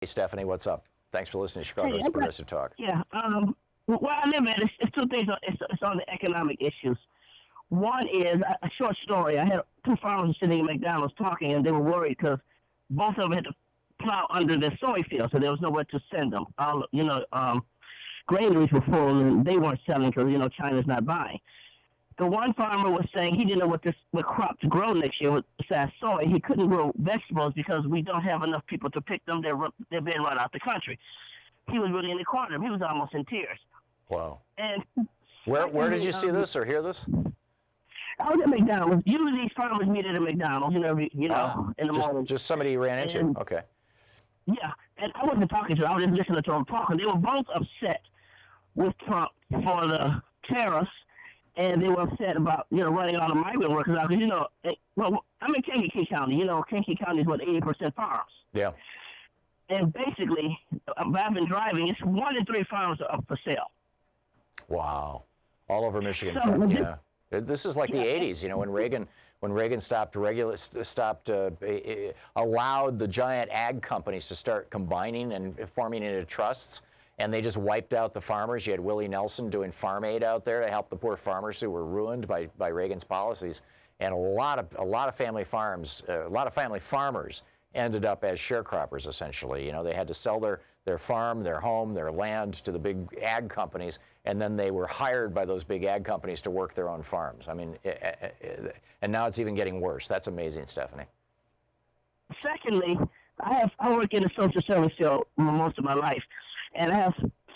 Hey, Stephanie, what's up? Thanks for listening to Hey, Chicago's Progressive Talk. yeah. Where I live at, it's two things. It's on the economic issues. One is a short story. I had two farmers sitting in McDonald's talking, and they were worried because both of them had to plow under their soy fields, so there was nowhere to send them. Granaries were full, and they weren't selling because China's not buying. The one farmer was saying he didn't know what crop to grow next year besides soy. He couldn't grow vegetables because we don't have enough people to pick them. They're being run out the country. He was really in the corner. He was almost in tears. Wow. And Where did you see this or hear this? I was at McDonald's. Usually these farmers meet at a McDonald's, in the morning. Just somebody you ran into. Okay. Yeah, and I wasn't talking to them. I was just listening to them talking. They were both upset with Trump for the tariffs, and they were upset about running all the migrant workers out. Because I'm in Kankakee County. Kankakee County is 80% farms. Yeah. And basically, I've been driving. It's 1 in 3 farms are up for sale. Wow. All over Michigan. So, yeah. This is like the 80s, when Reagan allowed the giant ag companies to start combining and forming into trusts, and they just wiped out the farmers. You had Willie Nelson doing farm aid out there to help the poor farmers who were ruined by Reagan's policies, and a lot of family farms, a lot of family farmers ended up as sharecroppers, essentially. They had to sell their farm, their home, their land to the big ag companies, and then they were hired by those big ag companies to work their own farms. I mean, and now it's even getting worse. That's amazing, Stephanie. Secondly, I work in the social service field most of my life, and I have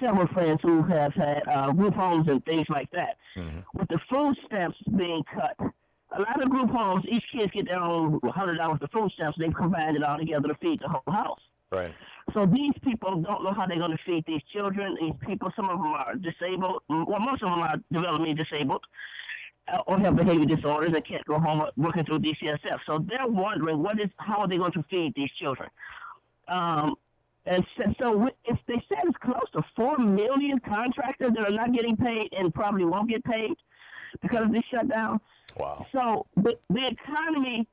several friends who have had group homes and things like that. Mm-hmm. With the food stamps being cut, a lot of group homes, each kid get their own $100 of food stamps. They've combined it all together to feed the whole house. Right. So these people don't know how they're going to feed these children. These people, some of them are disabled. Well, most of them are developmentally disabled or have behavior disorders and can't go home working through DCSF. So they're wondering how are they going to feed these children. And so if they said it's close to 4 million contractors that are not getting paid and probably won't get paid because of this shutdown. Wow. So the economy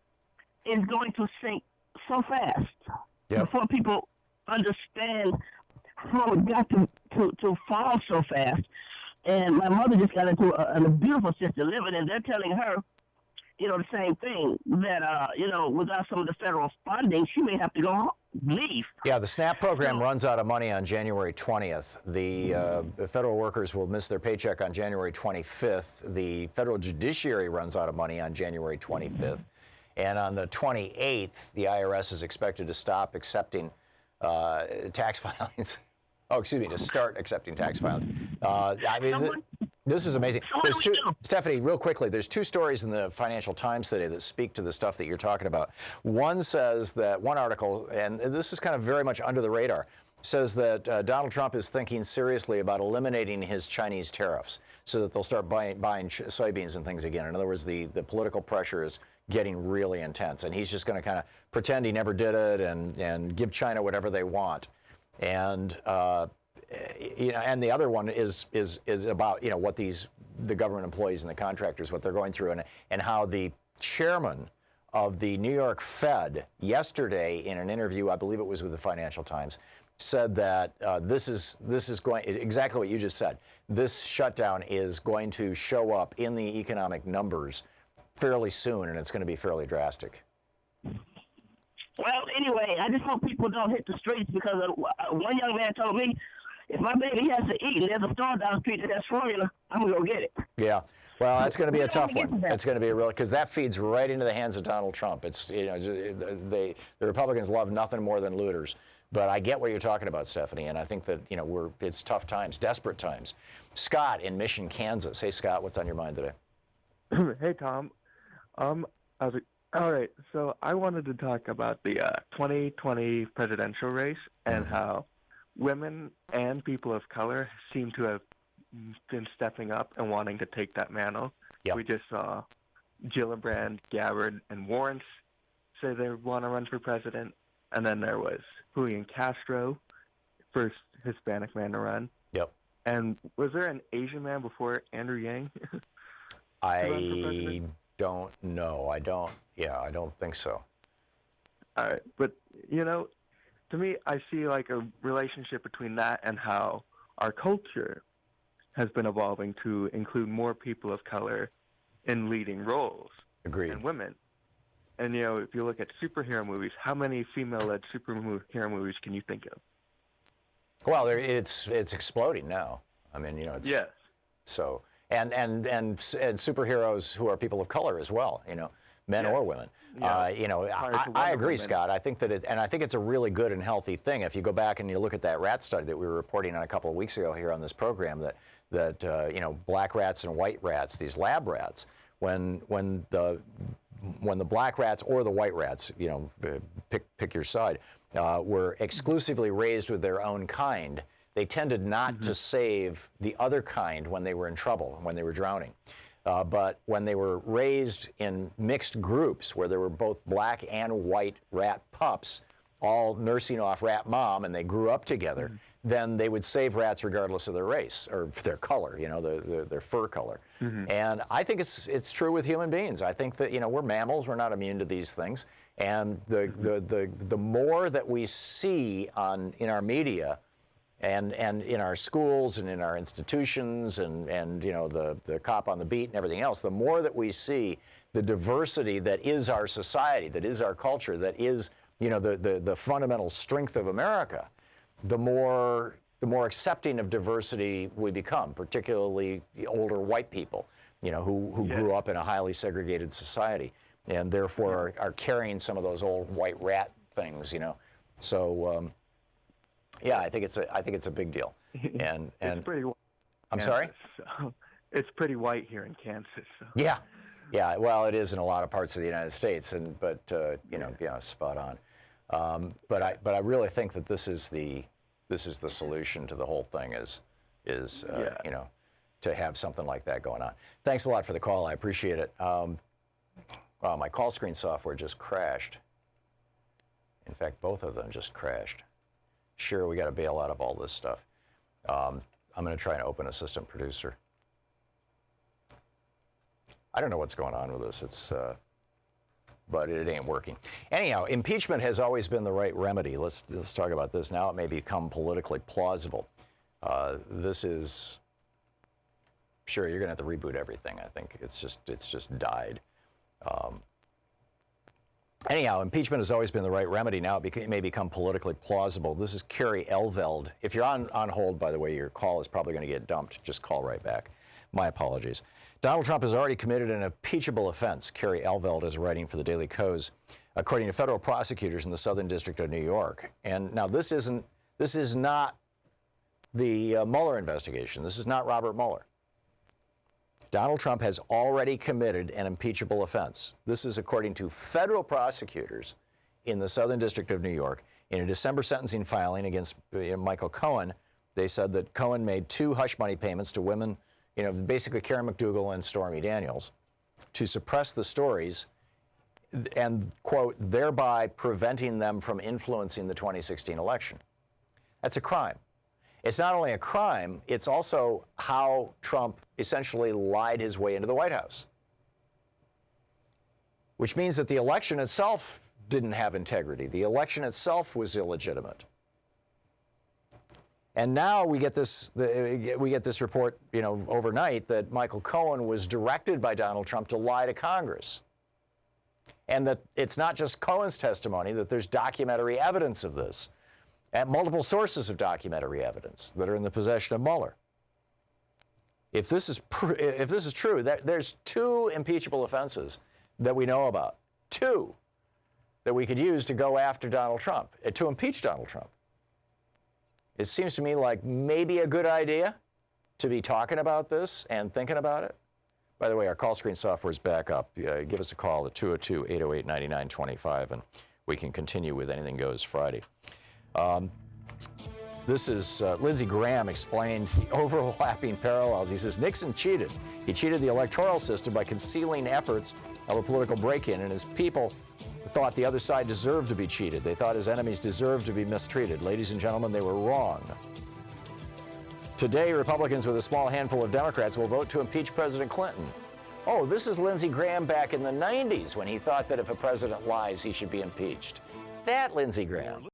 is going to sink so fast before people understand how it got to fall so fast. And my mother just got into a beautiful assisted living, and they're telling her, the same thing, that, without some of the federal funding, she may have to go home. Leave. Yeah, the SNAP program runs out of money on January 20th. The federal workers will miss their paycheck on January 25th. The federal judiciary runs out of money on January 25th. And on the 28th, the IRS is expected to stop accepting tax filings. Oh, excuse me, to start accepting tax filings. This is amazing. Stephanie, real quickly, there's 2 stories in the Financial Times today that speak to the stuff that you're talking about. One says that, one article, and this is kind of very much under the radar, says that Donald Trump is thinking seriously about eliminating his Chinese tariffs so that they'll start buying soybeans and things again. In other words, the political pressure is getting really intense, and he's just going to kind of pretend he never did it and give China whatever they want. And and the other one is about what the government employees and the contractors, what they're going through, and how the chairman of the New York Fed yesterday in an interview, I believe it was with the Financial Times, said that this is going exactly what you just said. This shutdown is going to show up in the economic numbers fairly soon, and it's going to be fairly drastic. Well, anyway, I just hope people don't hit the streets, because one young man told me, if my baby has to eat and there's a store down the street that has formula, I'm going to go get it. Yeah. Well, that's going to be a tough one. It's going to be a real, because that feeds right into the hands of Donald Trump. It's, the Republicans love nothing more than looters. But I get what you're talking about, Stephanie, and I think that, it's tough times, desperate times. Scott in Mission, Kansas. Hey, Scott, what's on your mind today? Hey, Tom. All right, so I wanted to talk about the 2020 presidential race and how women and people of color seem to have been stepping up and wanting to take that mantle. Yep. We just saw Gillibrand, Gabbard, and Warren say they want to run for president. And then there was Julian Castro, first Hispanic man to run. Yep. And was there an Asian man before Andrew Yang? I don't know. I don't think so. All right. But, to me, I see like a relationship between that and how our culture has been evolving to include more people of color in leading roles. Agreed. And women. And, you know, if you look at superhero movies, how many female-led superhero movies can you think of? Well, it's exploding now. I mean, you know, it's, Yes. so and superheroes who are people of color as well. You know, men or women. Yeah. You know, Prior to I Wonder agree, Woman. Scott. I think that I think it's a really good and healthy thing. If you go back and you look at that rat study that we were reporting on a couple of weeks ago here on this program, that you know, black rats and white rats, these lab rats, when the black rats or the white rats, you know, pick your side, were exclusively raised with their own kind, they tended not to save the other kind when they were in trouble, when they were drowning. But when they were raised in mixed groups, where there were both black and white rat pups, all nursing off rat mom, and they grew up together, then they would save rats regardless of their race or their color, you know, their fur color. And I think it's true with human beings. I think that, you know, we're mammals, we're not immune to these things. And the more that we see in our media and in our schools and in our institutions and you know, the cop on the beat and everything else, the more that we see the diversity that is our society, that is our culture, that is, you know, the fundamental strength of America, the more accepting of diversity we become, particularly the older white people, you know, who grew up in a highly segregated society and therefore are carrying some of those old white rat things, you know. So yeah, I think it's a big deal. And it's pretty white. I'm sorry? So, it's pretty white here in Kansas. So. Yeah. Yeah, well, it is in a lot of parts of the United States, but you know, yeah, spot on. But I really think that this is the solution to the whole thing is you know, to have something like that going on. Thanks a lot for the call. I appreciate it. Wow, my call screen software just crashed. In fact, both of them just crashed. Sure, we got to bail out of all this stuff. I'm going to try and open Assistant Producer. I don't know what's going on with this. But it ain't working. Anyhow, impeachment has always been the right remedy. Let's talk about this. Now it may become politically plausible. This is, sure, you're going to have to reboot everything. I think it's just died. Anyhow, impeachment has always been the right remedy. Now it may become politically plausible. This is Carrie Elveld. If you're on hold, by the way, your call is probably going to get dumped. Just call right back. My apologies. Donald Trump has already committed an impeachable offense. Carrie Elveld is writing for the Daily Kos, according to federal prosecutors in the Southern District of New York. And now this is not the Mueller investigation. This is not Robert Mueller. Donald Trump has already committed an impeachable offense. This is according to federal prosecutors in the Southern District of New York. In a December sentencing filing against Michael Cohen, they said that Cohen made 2 hush money payments to women, you know, basically Karen McDougal and Stormy Daniels, to suppress the stories and, quote, thereby preventing them from influencing the 2016 election. That's a crime. It's not only a crime, it's also how Trump essentially lied his way into the White House, which means that the election itself didn't have integrity. The election itself was illegitimate. And now we get this report, you know, overnight that Michael Cohen was directed by Donald Trump to lie to Congress. And that it's not just Cohen's testimony, that there's documentary evidence of this, and multiple sources of documentary evidence that are in the possession of Mueller. If this is true, there's 2 impeachable offenses that we know about, 2 that we could use to go after Donald Trump, to impeach Donald Trump. It seems to me like maybe a good idea to be talking about this and thinking about it. By the way, our call screen software is back up. Give us a call at 202-808-9925, and we can continue with Anything Goes Friday. This is Lindsey Graham explained the overlapping parallels. He says Nixon cheated. He cheated the electoral system by concealing efforts of a political break-in, and his people thought the other side deserved to be cheated. They thought his enemies deserved to be mistreated. Ladies and gentlemen, they were wrong. Today, Republicans with a small handful of Democrats will vote to impeach President Clinton. Oh, this is Lindsey Graham back in the 90s when he thought that if a president lies, he should be impeached. That Lindsey Graham.